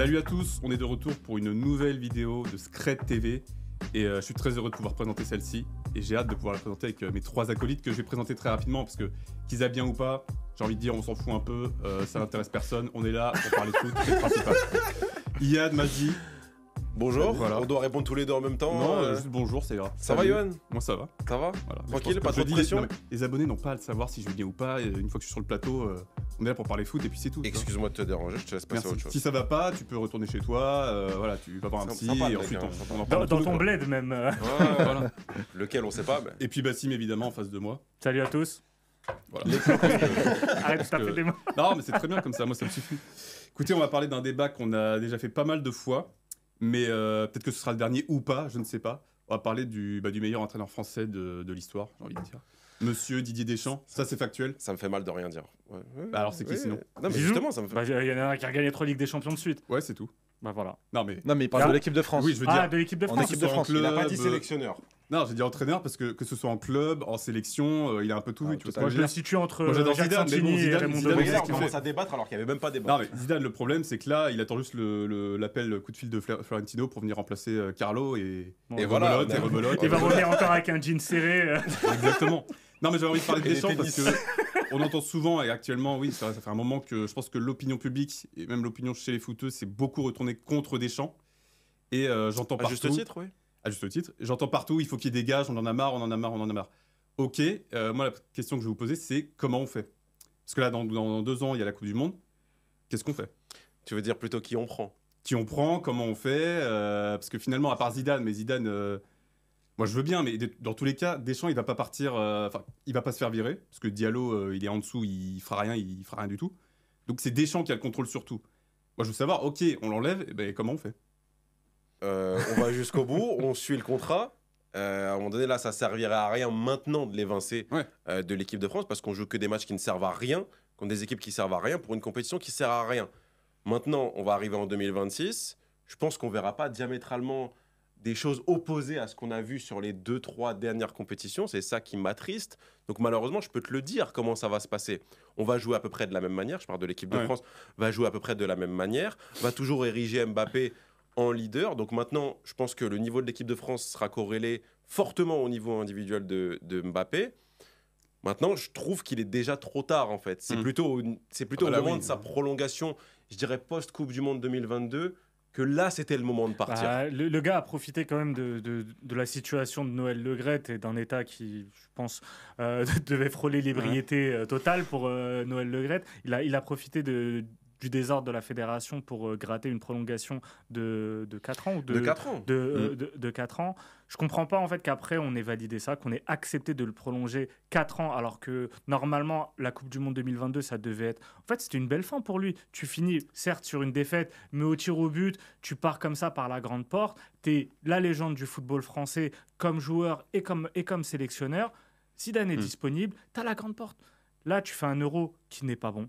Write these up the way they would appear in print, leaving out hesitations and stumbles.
Salut à tous, on est de retour pour une nouvelle vidéo de Scred TV et je suis très heureux de pouvoir présenter celle-ci et j'ai hâte de pouvoir la présenter avec mes trois acolytes que je vais présenter très rapidement parce que qu'ils aient bien ou pas, j'ai envie de dire on s'en fout un peu, ça n'intéresse personne, on est là pour parler de foot, c'est le principal. Iyad, Mazdi. Bonjour, Voilà. On doit répondre tous les deux en même temps. Non, juste bonjour, c'est grave. Ça va Yohan? Moi ça va. Ça va? Voilà. Tranquille, Je pense pas que trop de je dis, pression? non, mais les abonnés n'ont pas à le savoir si je vais bien ou pas, et une fois que je suis sur le plateau, on est là pour parler foot et puis c'est tout. Excuse-moi de te déranger, je te laisse passer à autre Merci. chose. Si ça va pas, tu peux retourner chez toi, voilà, tu vas voir un psy Sympa, le et mec, ensuite hein, on en parle Dans tous, ton quoi. bled même. Ouais, Voilà. Lequel on sait pas, mais... Et puis Bassim évidemment en face de moi. Salut à tous. Voilà. Arrête de taper que- des mots. Non mais c'est très bien comme ça, moi ça me suffit. Écoutez, on va parler d'un débat qu'on a déjà fait pas mal de fois, mais peut-être que ce sera le dernier ou pas, je ne sais pas. On va parler du meilleur entraîneur français de l'histoire, j'ai envie de dire. Monsieur Didier Deschamps, ça c'est factuel. Ça me fait mal de rien dire. Ouais. Bah alors c'est qui sinon? Non mais Zizou. justement, ça me fait... Bah, il y en a un qui a gagné 3 Ligues des Champions de suite. Ouais, c'est tout. Bah voilà. Non mais Non, mais il parle Ah. de l'équipe de France. oui, je veux Ah, dire de l'équipe de En France. équipe que ce soit de France. en Il a pas club, dit sélectionneur. Non, j'ai dit entraîneur parce que ce soit en club, en sélection, il a un peu tout vu, tu vois ce que Moi, je je veux le dire. situe entre Moi, j'adore Jacques Zidane, mais bon, Santini et Zidane, Raymond Zidane, Domenech. Zidane, On commence à débattre alors qu'il n'y avait même pas débat. Non mais Zidane, le problème c'est que là, il attend juste l'appel coup de fil de Florentino pour venir remplacer Carlo et Bon, Et et voilà, rebelote, et on a- rebelote. Il va revenir encore avec un jean serré. Exactement. Non mais j'avais envie de parler de Et les Deschamps parce tennis. que on entend souvent et actuellement, oui, ça fait un moment que je pense que l'opinion publique et même l'opinion chez les footeux s'est beaucoup retournée contre Deschamps et j'entends À partout. juste titre, oui. À juste titre. J'entends partout, il faut qu'il dégage, on en a marre, on en a marre, on en a marre. Ok, moi la question que je vais vous poser c'est comment on fait? Parce que là dans 2 ans il y a la Coupe du Monde, qu'est-ce qu'on fait? Tu veux dire plutôt qui on prend? Qui on prend, comment on fait, parce que finalement, à part Zidane, mais Zidane, moi je veux bien, mais dans tous les cas, Deschamps, il va pas partir, enfin, il va pas se faire virer, parce que Diallo, il est en dessous, il fera rien du tout. Donc c'est Deschamps qui a le contrôle sur tout. Moi je veux savoir, ok, on l'enlève, et ben comment on fait? On va jusqu'au bout, on suit le contrat. À un moment donné, là, ça servirait à rien maintenant de l'évincer Ouais. de l'équipe de France parce qu'on joue que des matchs qui ne servent à rien, contre des équipes qui servent à rien pour une compétition qui sert à rien. Maintenant, on va arriver en 2026. Je pense qu'on verra pas diamétralement des choses opposées à ce qu'on a vu sur les 2-3 dernières compétitions. C'est ça qui m'attriste. Donc malheureusement, je peux te le dire comment ça va se passer. On va jouer à peu près de la même manière. Je parle de l'équipe de Ouais. France. Va jouer à peu près de la même manière. Va toujours ériger Mbappé en leader. Donc maintenant, je pense que le niveau de l'équipe de France sera corrélé fortement au niveau individuel de Mbappé. Maintenant, je trouve qu'il est déjà trop tard en fait. C'est Mm. plutôt Ah bah au là, moment oui. de sa prolongation, je dirais post-Coupe du Monde 2022, que là, c'était le moment de partir. Bah, le gars a profité quand même de la situation de Noël Le Graët et d'un état qui, je pense, devait frôler l'ébriété totale pour Noël Le Graët. Il a profité du désordre de la fédération pour gratter une prolongation de 4 ans ou de 4 ans. de 4 ans. Je comprends pas en fait qu'après on ait validé ça, qu'on ait accepté de le prolonger 4 ans alors que normalement la Coupe du Monde 2022 ça devait être... En fait c'était une belle fin pour lui. Tu finis certes sur une défaite mais au tir au but tu pars comme ça par la grande porte. Tu es la légende du football français comme joueur et comme sélectionneur. Zidane est disponible, tu as la grande porte. Là tu fais un Euro qui n'est pas bon.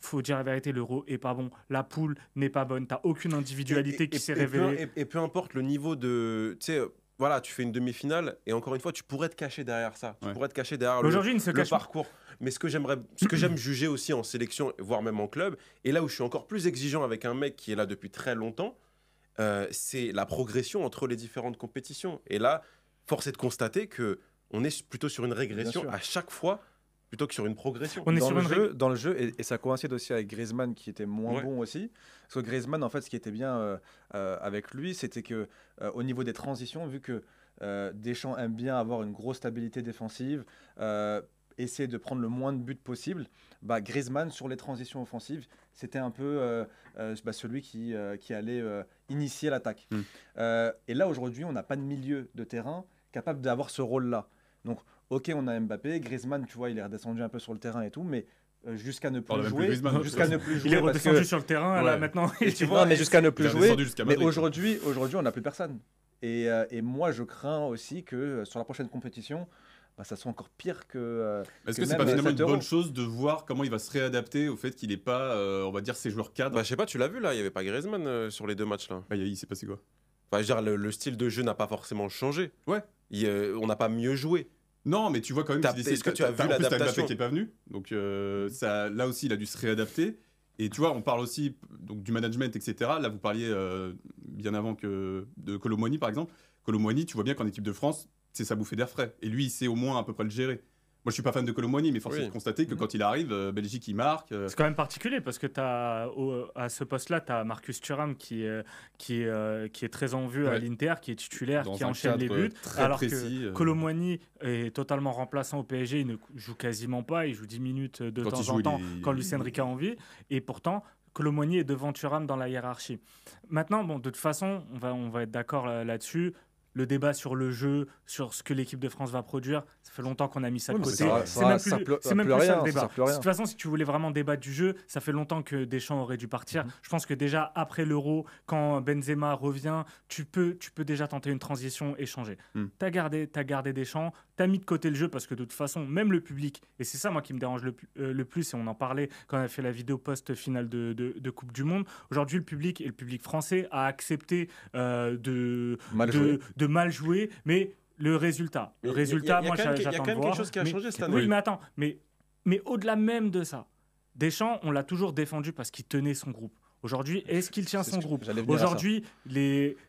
Faut dire la vérité, l'Euro est pas bon. La poule n'est pas bonne. T'as aucune individualité qui s'est révélée. Et peu importe le niveau de... Tu sais, voilà, tu fais une demi-finale et encore une fois, tu pourrais te cacher derrière ça. Tu Ouais. pourrais te cacher derrière Aujourd'hui, il ne se le cache pas. parcours. Mais ce que j'aime juger aussi en sélection, voire même en club, et là où je suis encore plus exigeant avec un mec qui est là depuis très longtemps, c'est la progression entre les différentes compétitions. Et là, force est de constater qu'on est plutôt sur une régression Bien sûr. à chaque fois plutôt que sur une progression. On est dans sur le une jeu, dans le jeu, et ça coïncide aussi avec Griezmann qui était moins Ouais. bon aussi. Parce que Griezmann, en fait, ce qui était bien avec lui, c'était que au niveau des transitions, vu que Deschamps aime bien avoir une grosse stabilité défensive, essayer de prendre le moins de buts possible, bah, Griezmann sur les transitions offensives, c'était un peu celui qui allait initier l'attaque. Et là aujourd'hui, on n'a pas de milieu de terrain capable d'avoir ce rôle-là. Donc, ok, on a Mbappé, Griezmann, tu vois, il est redescendu un peu sur le terrain et tout, mais jusqu'à ne On a plus même plus jouer, Griezmann, jusqu'à ne plus jouer, Il est parce redescendu que- sur le terrain là Ouais. maintenant. tu vois, mais jusqu'à ne plus Il est jouer. redescendu jusqu'à Mais Madrid, aujourd'hui, on n'a plus personne. Et moi, je crains aussi que sur la prochaine compétition, bah, ça soit encore pire que. Est-ce que que c'est même pas finalement 7 une bonne euros. chose de voir comment il va se réadapter au fait qu'il n'est pas, on va dire, ses joueurs cadres? Bah, je sais pas, tu l'as vu là, il n'y avait pas Griezmann sur les 2 matchs là. Ah, il s'est passé quoi? Enfin, je veux dire, le style de jeu n'a pas forcément changé. Ouais. On n'a pas mieux joué. Non, mais tu vois quand même T'as- qu'il essaie. est-ce que tu as vu En plus, t'as Mbappé l'adaptation qui est pas venu, donc ça, là aussi, il a dû se réadapter. Et tu vois, on parle aussi donc, du management, etc. Là, vous parliez bien avant de Kolo Muani, par exemple. Kolo Muani, tu vois bien qu'en équipe de France, c'est sa bouffée d'air frais. Et lui, il sait au moins à peu près le gérer. Moi, je suis pas fan de Kolo Muani, mais force est de constater que quand il arrive, Belgique, il marque. C'est quand même particulier parce que à ce poste-là, tu as Marcus Thuram qui est très en vue à l'Inter, qui est titulaire, qui enchaîne les buts. Alors que Kolo Muani est totalement remplaçant au PSG, il ne joue quasiment pas, il joue 10 minutes de temps en temps quand Luis Enrique a envie. Et pourtant, Kolo Muani est devant Thuram dans la hiérarchie. Maintenant, bon, de toute façon, on va être d'accord là-dessus. Le débat sur le jeu, sur ce que l'équipe de France va produire, ça fait longtemps qu'on a mis ça de côté. C'est même plus ça le débat. De toute façon, si tu voulais vraiment débattre du jeu, ça fait longtemps que Deschamps aurait dû partir. Je pense que déjà après l'Euro, quand Benzema revient, tu peux déjà tenter une transition et changer. T'as gardé Deschamps, t'as mis de côté le jeu parce que de toute façon, même le public, et c'est ça moi qui me dérange le plus, et on en parlait quand on a fait la vidéo post-finale de Coupe du Monde. Aujourd'hui, le public français a accepté de mal jouer, mais le résultat, moi j'attends de voir. Il y a quand même quelque chose qui a changé cette année. Oui, mais attends, mais au-delà même de ça, Deschamps, on l'a toujours défendu parce qu'il tenait son groupe. Aujourd'hui, est-ce qu'il tient son groupe ? Aujourd'hui,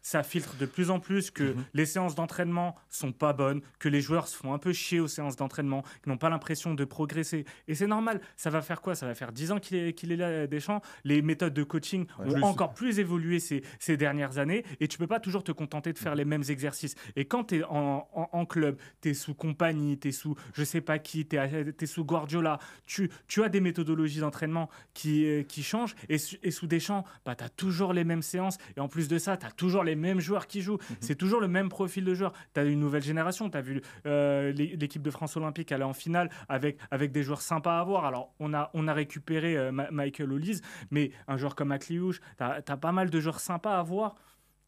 ça filtre de plus en plus que les séances d'entraînement sont pas bonnes, que les joueurs se font un peu chier aux séances d'entraînement, qu'ils n'ont pas l'impression de progresser. Et c'est normal. Ça va faire quoi ? Ça va faire 10 ans qu'il est là, Deschamps. Les méthodes de coaching ont encore plus évolué ces dernières années. Et tu peux pas toujours te contenter de faire les mêmes exercices. Et quand tu es en club, tu es sous compagnie, tu es sous je sais pas qui, tu es sous Guardiola, tu as des méthodologies d'entraînement qui changent. Et sous Deschamps, bah, tu as toujours les mêmes séances et en plus de ça, tu as toujours les mêmes joueurs qui jouent. C'est toujours le même profil de joueur. Tu as une nouvelle génération. Tu as vu l'équipe de France olympique aller en finale avec des joueurs sympas à voir. Alors, on a récupéré Michael Olise, mais un joueur comme Akliouche, tu as pas mal de joueurs sympas à voir.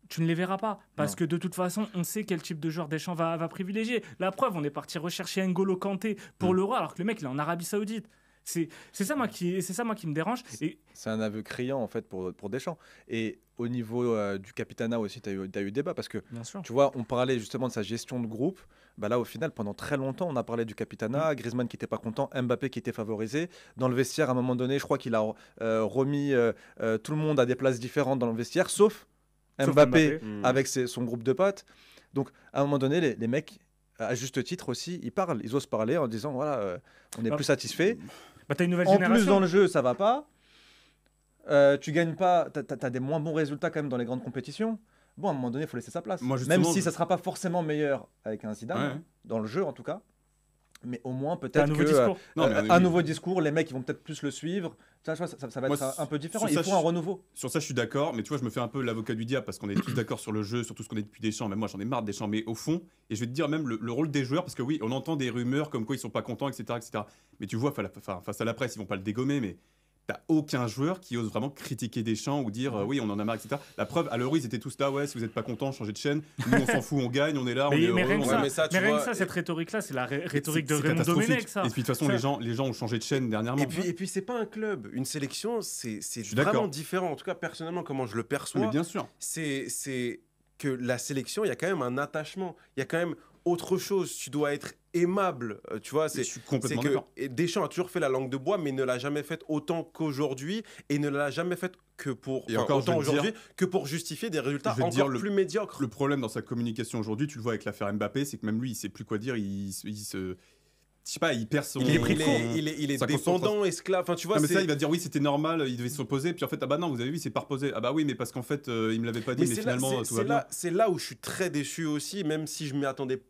Tu ne les verras pas parce que de toute façon, on sait quel type de joueur Deschamps va privilégier. La preuve, on est parti rechercher N'Golo Kanté pour l'Euro alors que le mec, il est en Arabie Saoudite. C'est ça moi qui me dérange. C'est un aveu criant en fait pour Deschamps. Et au niveau du capitanat aussi, tu as eu débat parce que tu vois, on parlait justement de sa gestion de groupe. Bah là, au final, pendant très longtemps, on a parlé du capitanat. Griezmann qui n'était pas content, Mbappé qui était favorisé. Dans le vestiaire, à un moment donné, je crois qu'il a remis tout le monde à des places différentes dans le vestiaire, sauf Mbappé avec son groupe de potes. Donc, à un moment donné, les mecs, à juste titre aussi, ils osent parler en disant voilà, on est plus satisfait. Bah, t'as une nouvelle en génération. plus, dans le jeu, ça va pas. Tu gagnes pas, t'as des moins bons résultats quand même dans les grandes compétitions. Bon, à un moment donné, il faut laisser sa place. Moi, même si ça sera pas forcément meilleur avec un Zidane, dans le jeu en tout cas. Mais au moins, peut-être un nouveau discours, les mecs ils vont peut-être plus le suivre. Ça va être un peu différent. Il faut un renouveau. Sur ça, je suis d'accord. Mais tu vois, je me fais un peu l'avocat du diable parce qu'on est tous d'accord sur le jeu, sur tout ce qu'on est depuis Deschamps. Même moi, j'en ai marre de Deschamps. Mais au fond, et je vais te dire même le rôle des joueurs, parce que oui, on entend des rumeurs comme quoi ils sont pas contents, etc. etc. Mais tu vois, face à la presse, ils vont pas le dégommer. Mais t'as aucun joueur qui ose vraiment critiquer Deschamps ou dire oui, on en a marre, etc. La preuve, à l'Euro, ils étaient tous là, ouais, si vous n'êtes pas content, changez de chaîne. Nous, on s'en fout, on gagne, on est là, on est heureux. Mais rien que ça, cette rhétorique-là, c'est la rhétorique de Raymond Domenech, ça. Et puis de toute façon, les gens ont changé de chaîne dernièrement. Et puis c'est pas un club, une sélection, c'est vraiment différent. En tout cas, personnellement, comment je le perçois, mais bien sûr. C'est que la sélection, il y a quand même un attachement, il y a quand même autre chose. Tu dois être aimable, tu vois. Je suis complètement d'accord. Deschamps a toujours fait la langue de bois, mais ne l'a jamais faite autant qu'aujourd'hui, et ne l'a jamais faite que pour justifier des résultats encore plus médiocres. Le problème dans sa communication aujourd'hui, tu le vois avec l'affaire Mbappé, c'est que même lui, il sait plus quoi dire. Je sais pas, il perd son. Il est dépendant, esclave. Enfin, tu vois, mais ça, il va dire oui, c'était normal, il devait s'opposer. Puis en fait, ah bah non, vous avez vu, c'est pas reposé. Ah bah oui, mais parce qu'en fait, il me l'avait pas dit, mais finalement, tout va bien. C'est là où je suis très déçu aussi, même si je m'attendais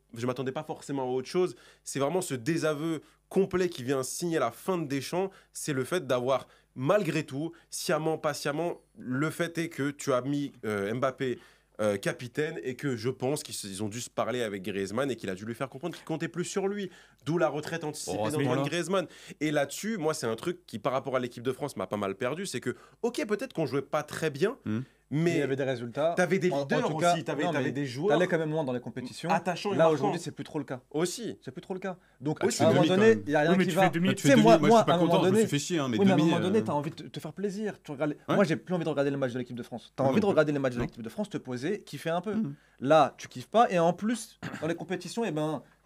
pas forcément à autre chose. C'est vraiment ce désaveu complet qui vient signer la fin de Deschamps. C'est le fait d'avoir, malgré tout, sciemment, patiemment, le fait est que tu as mis Mbappé capitaine et que je pense qu'ils ont dû se parler avec Griezmann et qu'il a dû lui faire comprendre qu'il comptait plus sur lui, d'où la retraite anticipée d'Antoine Griezmann. Et là-dessus, moi, c'est un truc qui, par rapport à l'équipe de France, m'a pas mal perdu, c'est que, ok, peut-être qu'on jouait pas très bien, mais il y avait des résultats. T'avais des leaders aussi, t'avais des joueurs. T'allais quand même loin dans les compétitions. Attachant et là aujourd'hui, c'est plus trop le cas. Aussi, c'est plus trop le cas. Donc aussi, à un moment donné, il y a rien qui va. Tu sais, moi, je suis pas content, je me suis fait chier, mais à un moment donné, t'as envie de te faire plaisir. Moi, j'ai plus envie de regarder les matchs de l'équipe de France. T'as envie de regarder les matchs de l'équipe de France, te poser, kiffer un peu. Là, tu kiffes pas, et en plus, dans les compétitions,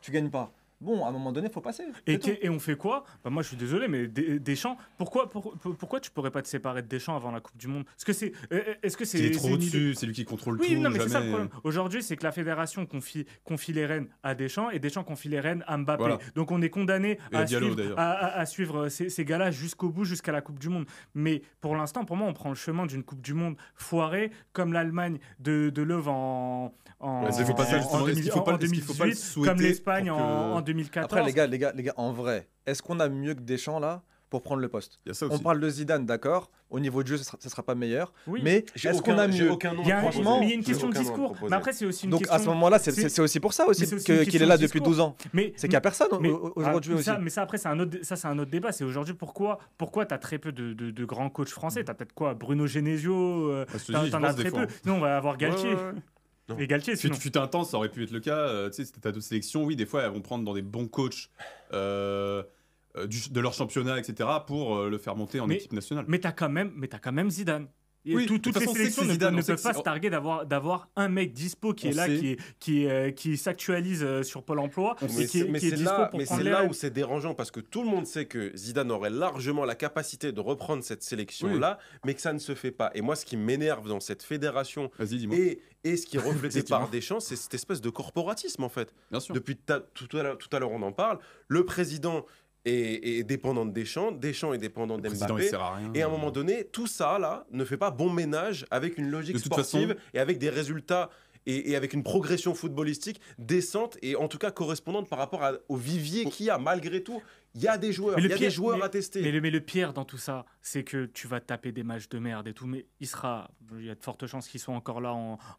tu gagnes pas. bon, à un moment donné, il faut passer. Et, c'est tout. et on fait quoi? Moi, je suis désolé, mais Deschamps, pourquoi tu pourrais pas te séparer de Deschamps avant la Coupe du Monde? Est-ce que c'est Il est trop une idée- au-dessus, c'est lui qui contrôle Oui, tout. non, mais c'est ça le jamais. problème. Aujourd'hui, c'est que la fédération confie les rênes à Deschamps et Deschamps confie les rênes à Mbappé. Voilà. Donc on est condamné Et à Diallo, d'ailleurs. à suivre ces gars-là jusqu'au bout, jusqu'à la Coupe du Monde. Mais pour l'instant, pour moi, on prend le chemin d'une Coupe du Monde foirée, comme l'Allemagne de Löw en Ouais, c'est- faut pas ça, justement. Est-ce qu'il faut pas- est-ce qu'il faut pas le 2018, souhaiter comme l'Espagne pour que- en 2014. Après, les gars, en vrai, est-ce qu'on a mieux que Deschamps là pour prendre le poste? Il y a ça On aussi. parle de Zidane, d'accord. Au niveau de jeu, ça sera pas meilleur. Oui. Mais J'ai est-ce aucun- qu'on a j'ai mieux? aucun nom Il y a, à un- proposer. mais il y a une J'ai question de aucun nom à discours. proposer. Mais après, c'est aussi une Donc question. à ce moment-là, c'est- c'est aussi pour ça aussi mais c'est aussi une qu'il question est là de depuis discours. 12 ans. Mais, C'est qu'il n'y a personne mais- aujourd'hui aussi. Mais ça, après, c'est un autre débat. C'est aujourd'hui pourquoi tu as très peu de grands coachs français. Tu as peut-être quoi? Bruno Genesio, Ah, je te t'en dis, je t'en as pense des très fois. peu. Sinon, on va avoir Galtier. Ouais, ouais, ouais. Et Galtier, sinon. Fut un temps, ça aurait pu être le cas. Tu sais, t'as d'autres sélections, oui, des fois, elles vont prendre dans des bons coachs de leur championnat, etc., pour le faire monter en Mais- équipe nationale. Mais tu as quand même Zidane. Et Oui, de toutes toute les façon, on sait que sélections c'est ne Zidane, on ne sait peuvent que pas c'est- se targuer d'avoir un mec dispo qui On est là, sait. qui s'actualise sur Pôle emploi Mais et qui est c'est dispo là, pour mais prendre c'est les là rênes. où c'est dérangeant parce que tout le monde sait que Zidane aurait largement la capacité de reprendre cette sélection-là, mais que ça ne se fait pas. Et moi, ce qui m'énerve dans cette fédération Vas-y, dis-moi. et ce qui est reflété Vas-y, dis-moi. par Deschamps, c'est cette espèce de corporatisme en fait. Bien sûr. Depuis tout à l'heure, on en parle. Le président est dépendant de Deschamps, Deschamps est dépendant Le président, il d'Mbappé. sert à rien. Et à un moment donné, tout ça là ne fait pas bon ménage avec une logique De toute sportive façon- et avec des résultats et avec une progression footballistique décente et en tout cas correspondante par rapport au vivier qu'il y a malgré tout. Il y a des joueurs, Mais le il y a pire- des joueurs mais- à tester. Mais le pire dans tout ça, c'est que tu vas taper des matchs de merde et tout, mais il y a de fortes chances qu'ils soient encore là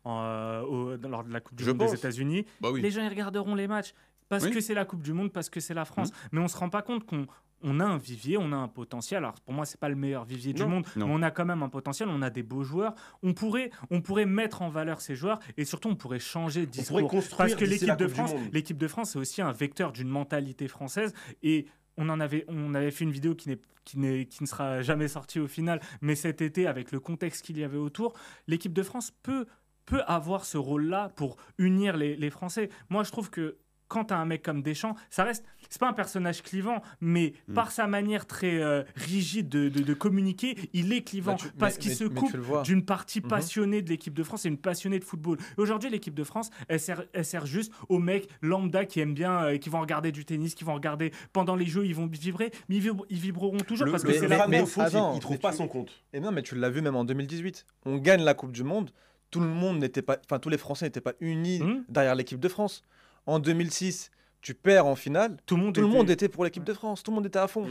lors de la Coupe du Je Monde pense. des États-Unis. Bah oui. Les gens ils regarderont les matchs parce Oui. que c'est la Coupe du Monde, parce que c'est la France. Mais on se rend pas compte qu'on a un vivier, on a un potentiel. Alors pour moi, c'est pas le meilleur vivier du Non. monde, Non. mais on a quand même un potentiel. On a des beaux joueurs. On pourrait mettre en valeur ces joueurs et surtout on pourrait changer de pourrait discours. construire Parce que d'ici l'équipe la de Coupe du France, Monde. l'équipe de France, c'est aussi un vecteur d'une mentalité française et on avait fait une vidéo qui ne sera jamais sortie au final, mais cet été, avec le contexte qu'il y avait autour, l'équipe de France peut avoir ce rôle-là pour unir les Français. Moi, je trouve que quand tu as un mec comme Deschamps, c'est pas un personnage clivant, mais par sa manière très rigide de communiquer, il est clivant parce qu'il se coupe tu le vois. d'une partie Mhm. passionnée de l'équipe de France et une passionnée de football. Et aujourd'hui, l'équipe de France, elle sert juste aux mecs lambda qui aiment bien, qui vont regarder du tennis, qui vont regarder pendant les jeux, ils vont vibrer, mais ils vibreront toujours parce que mais- c'est le la fan mais- de foot, attends, il trouve mais pas tu- son compte. Et non, mais tu l'as vu même en 2018. On gagne la Coupe du Monde. Tout le monde n'était pas, enfin tous les Français n'étaient pas unis derrière l'équipe de France. En 2006, tu perds en finale. Tout le monde, Tout le monde était pour l'équipe de France. Tout le monde était à fond.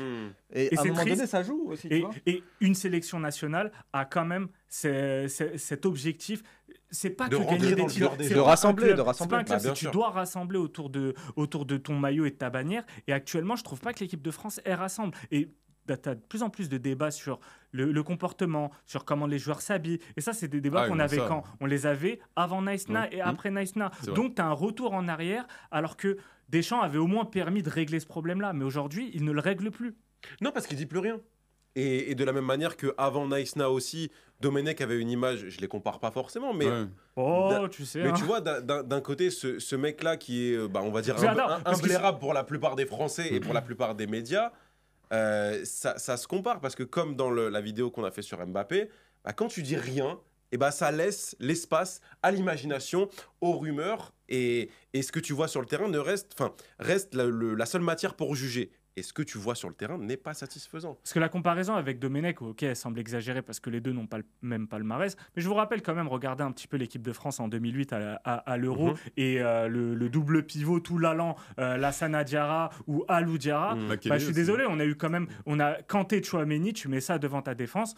Et Et à un c'est moment triste. donné, ça joue aussi. Tu vois. Et une sélection nationale a quand même cet objectif. C'est pas De que rentrer gagner dans des le titres, cœur des c'est gens. pas un rassembler, club, de c'est rassembler. pas un club, Bah, bien c'est que tu sûr. dois rassembler autour de ton maillot et de ta bannière. Et actuellement, je trouve pas que l'équipe de France elle rassemble. Et tu as de plus en plus de débats sur le comportement, sur comment les joueurs s'habillent. Et ça, c'est des débats Ah, qu'on oui, avait ça. quand on les avait avant Nice-Na Ouais. et après Nice-Na. C'est vrai. Donc, tu as un retour en arrière, alors que Deschamps avait au moins permis de régler ce problème-là. Mais aujourd'hui, il ne le règle plus. Non, parce qu'il dit plus rien. Et de la même manière qu'avant Nice-Na aussi, Domenech avait une image, je les compare pas forcément, mais, Ouais. Oh, Da- tu sais. mais hein. tu vois, d'un côté, ce mec-là qui est, on va dire, Parce que, attends, parce que imblairable pour la plupart des Français et pour la plupart des médias, ça se compare parce que comme dans la vidéo qu'on a fait sur Mbappé, bah, quand tu dis rien, et bah, ça laisse l'espace à l'imagination, aux rumeurs, et ce que tu vois sur le terrain reste la seule matière pour juger. Et ce que tu vois sur le terrain n'est pas satisfaisant. Parce que la comparaison avec Domenech, ok, elle semble exagérée parce que les deux n'ont pas le même palmarès. Mais je vous rappelle quand même, regardez un petit peu l'équipe de France en 2008 à l'Euro Mhm. et le double pivot tout l'allant, Lassana Diarra ou Alou Diarra. Mhm. Makélé Bah, je suis aussi. désolé, on a Kanté, Chouameni, tu mets ça devant ta défense.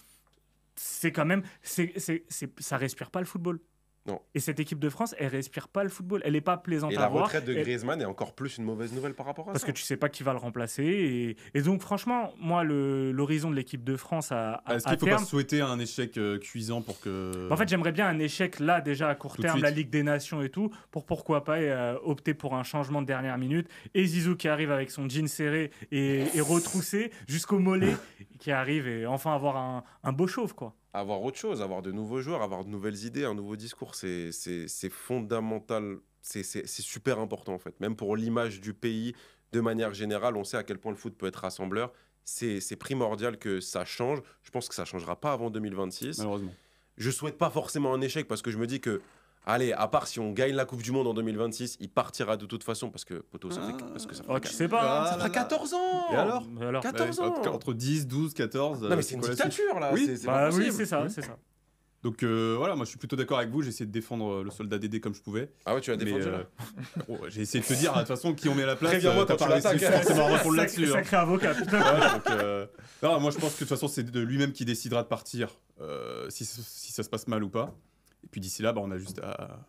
C'est quand même, ça respire pas le football. Non. Et cette équipe de France, elle respire pas le football. Elle est pas plaisante Et à la voir. retraite de Elle- Griezmann est encore plus une mauvaise nouvelle par rapport à parce ça. que tu sais pas qui va le remplacer. Et donc, franchement, moi, l'horizon de l'équipe de France à Est-ce qu'il faut terme. pas souhaiter un échec cuisant pour que. En fait, j'aimerais bien un échec là, déjà à court Tout de terme, suite. la Ligue des Nations et tout, pour pourquoi pas opter pour un changement de dernière minute. Et Zizou qui arrive avec son jean serré et retroussé jusqu'au mollet, qui arrive et enfin avoir un beau chauve, quoi. Avoir autre chose, avoir de nouveaux joueurs, avoir de nouvelles idées, un nouveau discours, c'est fondamental, c'est super important en fait, même pour l'image du pays, de manière générale, on sait à quel point le foot peut être rassembleur. C'est primordial que ça change. Je pense que ça ne changera pas avant 2026. Malheureusement. Je souhaite pas forcément un échec parce que je me dis que, allez, à part si on gagne la Coupe du Monde en 2026, il partira de toute façon parce que, poto, ça fait, parce que ça fait, Oh, tu sais pas. ça fera 14 ans. Et alors Mais alors 14 ans. Entre 10, 12, 14. Non, mais c'est une quoi la suite dictature, là. Oui. C'est pas Bah oui, possible. c'est ça, Oui. c'est ça. Donc voilà, moi je suis plutôt d'accord avec vous. J'ai essayé de défendre le soldat Dédé comme je pouvais. Ah ouais, tu as Mais, défendu, là. j'ai essayé de te dire, de toute façon, qui on met à la place. Préviens-moi t'as quand pas tu réussi l'attaques. forcément à répondre là-dessus. hein. Sacré avocat, putain. Ouais, donc, non, moi je pense que de toute façon, c'est de lui-même qui décidera de partir si ça se passe mal ou pas. Et puis d'ici là, on a juste à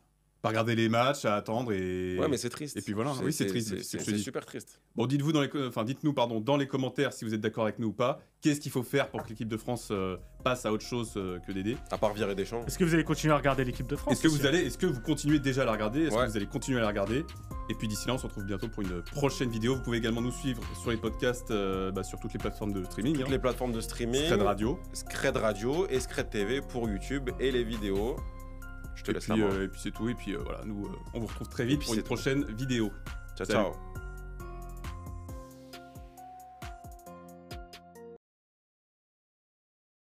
pas regarder les matchs, à attendre et. Ouais, mais c'est triste. Et puis voilà, oui, c'est triste, c'est ce que je te C'est dis. super triste. Bon, dites-nous dans les commentaires si vous êtes d'accord avec nous ou pas. Qu'est-ce qu'il faut faire pour que l'équipe de France passe à autre chose que Dédé? À part virer des champs. Est-ce que vous allez continuer à regarder l'équipe de France? Est-ce que vous continuez déjà à la regarder? Est-ce Ouais. que vous allez continuer à la regarder? Et puis d'ici là, on se retrouve bientôt pour une prochaine vidéo. Vous pouvez également nous suivre sur les podcasts, sur toutes les plateformes de streaming. Toutes les plateformes de streaming. Scred Radio. Scred Radio et Scred TV pour YouTube et les vidéos. Je te Et laisse puis, la main. et puis c'est tout. Et puis voilà, nous, on vous retrouve très vite puis pour une c'est tout. prochaine vidéo. Ciao, salut. ciao.